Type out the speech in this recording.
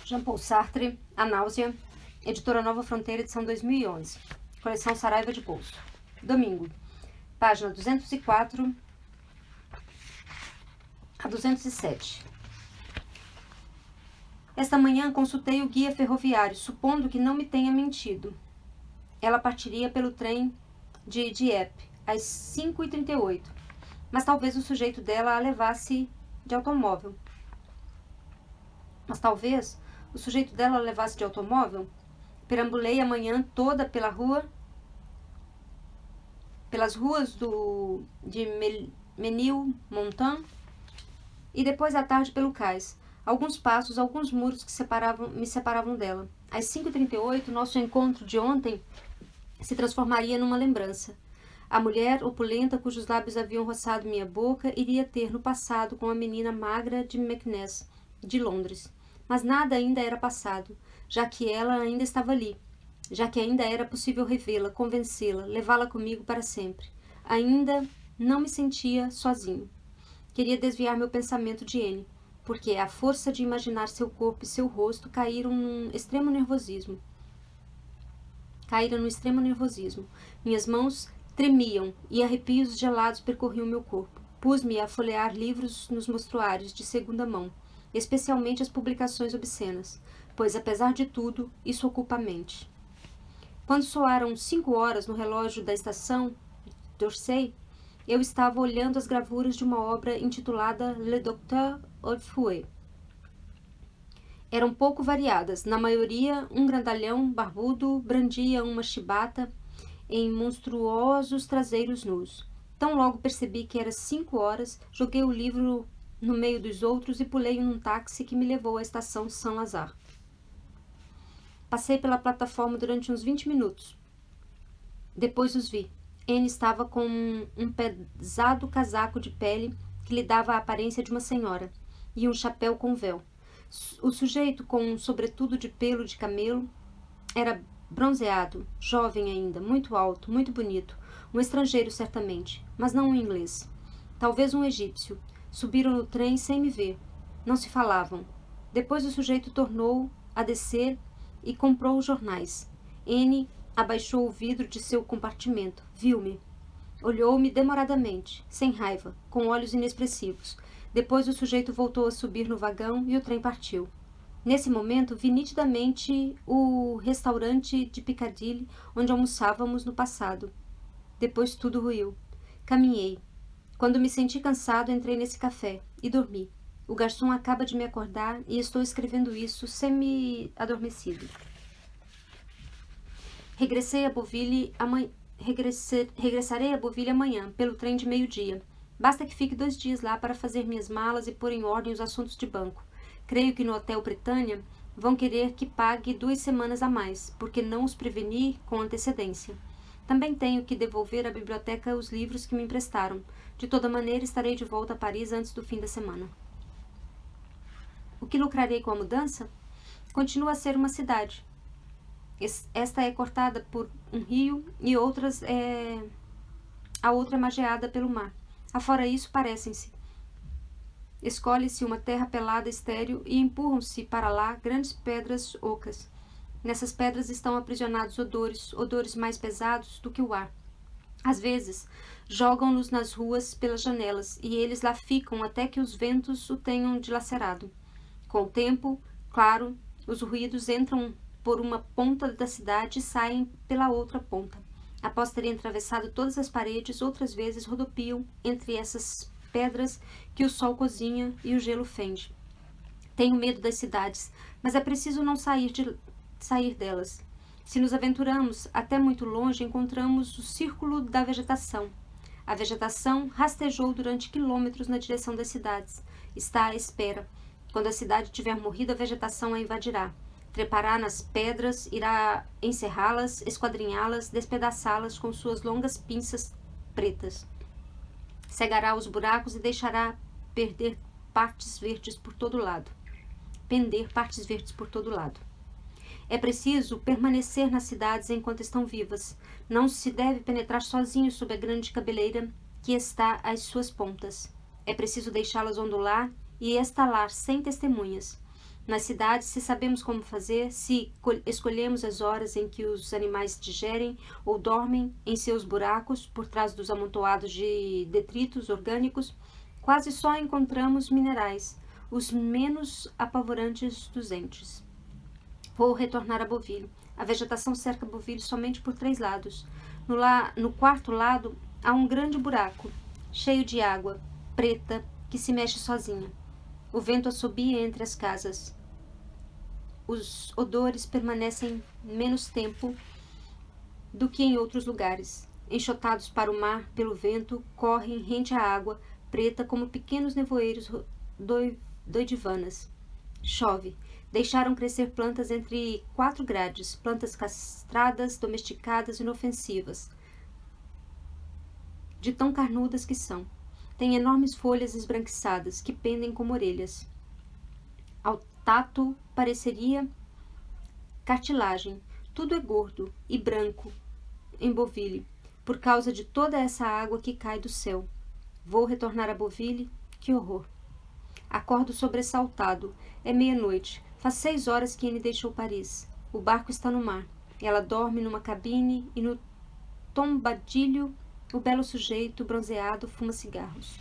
Jean-Paul Sartre, A Náusea, editora Nova Fronteira, edição 2011, coleção Saraiva de Bolso. Domingo, página 204 a 207. Esta manhã consultei o guia ferroviário, supondo que não me tenha mentido. Ela partiria pelo trem de Dieppe, às 5h38, mas talvez o sujeito dela a levasse de automóvel. Perambulei a manhã toda pelas ruas de Menilmontant e depois à tarde pelo cais. Alguns passos, alguns muros que me separavam dela. Às 5h38, nosso encontro de ontem se transformaria numa lembrança. A mulher opulenta, cujos lábios haviam roçado minha boca, iria ter no passado com a menina magra de Meknès, de Londres. Mas nada ainda era passado, já que ela ainda estava ali, já que ainda era possível revê-la, convencê-la, levá-la comigo para sempre. Ainda não me sentia sozinho. Queria desviar meu pensamento de N, porque à força de imaginar seu corpo e seu rosto caíram num extremo nervosismo. Minhas mãos tremiam e arrepios gelados percorriam meu corpo. Pus-me a folhear livros nos mostruários de segunda mão, especialmente as publicações obscenas, pois, apesar de tudo, isso ocupa a mente. Quando soaram 5 horas no relógio da estação d'Orsay, eu estava olhando as gravuras de uma obra intitulada Le Docteur Orfeuille. Eram pouco variadas. Na maioria, um grandalhão barbudo brandia uma chibata em monstruosos traseiros nus. Tão logo percebi que era 5 horas, joguei o livro no meio dos outros e pulei num táxi que me levou à estação Saint-Lazare. Passei pela plataforma durante uns 20 minutos. Depois os vi. Anne estava com um pesado casaco de pele que lhe dava a aparência de uma senhora, e um chapéu com véu. O sujeito, com um sobretudo de pelo de camelo, era bronzeado, jovem ainda, muito alto, muito bonito, um estrangeiro certamente, mas não um inglês. Talvez um egípcio. Subiram no trem sem me ver. Não se falavam. Depois o sujeito tornou a descer e comprou os jornais. N abaixou o vidro de seu compartimento. Viu-me. Olhou-me demoradamente, sem raiva, com olhos inexpressivos. Depois o sujeito voltou a subir no vagão e o trem partiu. Nesse momento, vi nitidamente o restaurante de Piccadilly onde almoçávamos no passado. Depois tudo ruiu. Caminhei. Quando me senti cansado, entrei nesse café e dormi. O garçom acaba de me acordar e estou escrevendo isso semi-adormecido. Regressarei a Beauville amanhã, pelo trem de meio-dia. Basta que fique 2 dias lá para fazer minhas malas e pôr em ordem os assuntos de banco. Creio que no Hotel Britânia vão querer que pague 2 semanas a mais, porque não os preveni com antecedência. Também tenho que devolver à biblioteca os livros que me emprestaram. De toda maneira, estarei de volta a Paris antes do fim da semana. O que lucrarei com a mudança? Continua a ser uma cidade. Esta é cortada por um rio e a outra é mageada pelo mar. Afora isso, parecem-se. Escolhe-se uma terra pelada estéril e empurram-se para lá grandes pedras ocas. Nessas pedras estão aprisionados odores mais pesados do que o ar. Às vezes, jogam-nos nas ruas pelas janelas, e eles lá ficam até que os ventos o tenham dilacerado. Com o tempo, claro, os ruídos entram por uma ponta da cidade e saem pela outra ponta. Após terem atravessado todas as paredes, outras vezes rodopiam entre essas pedras que o sol cozinha e o gelo fende. Tenho medo das cidades, mas é preciso não sair delas. Se nos aventuramos até muito longe, encontramos o círculo da vegetação. A vegetação rastejou durante quilômetros na direção das cidades. Está à espera. Quando a cidade tiver morrido, a vegetação a invadirá. Trepará nas pedras, irá encerrá-las, esquadrinhá-las, despedaçá-las com suas longas pinças pretas. Cegará os buracos e deixará pender partes verdes por todo lado. É preciso permanecer nas cidades enquanto estão vivas. Não se deve penetrar sozinho sob a grande cabeleira que está às suas pontas. É preciso deixá-las ondular e estalar sem testemunhas. Nas cidades, se sabemos como fazer, se escolhemos as horas em que os animais digerem ou dormem em seus buracos por trás dos amontoados de detritos orgânicos, quase só encontramos minerais, os menos apavorantes dos entes. Vou retornar a Bovilho. A vegetação cerca Bovilho somente por 3 lados. No quarto lado há um grande buraco, cheio de água, preta, que se mexe sozinha. O vento assobia entre as casas. Os odores permanecem menos tempo do que em outros lugares. Enxotados para o mar pelo vento, correm rente à água, preta como pequenos nevoeiros doidivanas. Chove. Deixaram crescer plantas entre 4 grades, plantas castradas, domesticadas, inofensivas, de tão carnudas que são. Têm enormes folhas esbranquiçadas, que pendem como orelhas. Ao tato pareceria cartilagem. Tudo é gordo e branco em Bovilho, por causa de toda essa água que cai do céu. Vou retornar a Bovilho. Que horror! Acordo sobressaltado. É meia-noite. Faz 6 horas que Anne deixou Paris. O barco está no mar. Ela dorme numa cabine e no tombadilho o belo sujeito bronzeado fuma cigarros.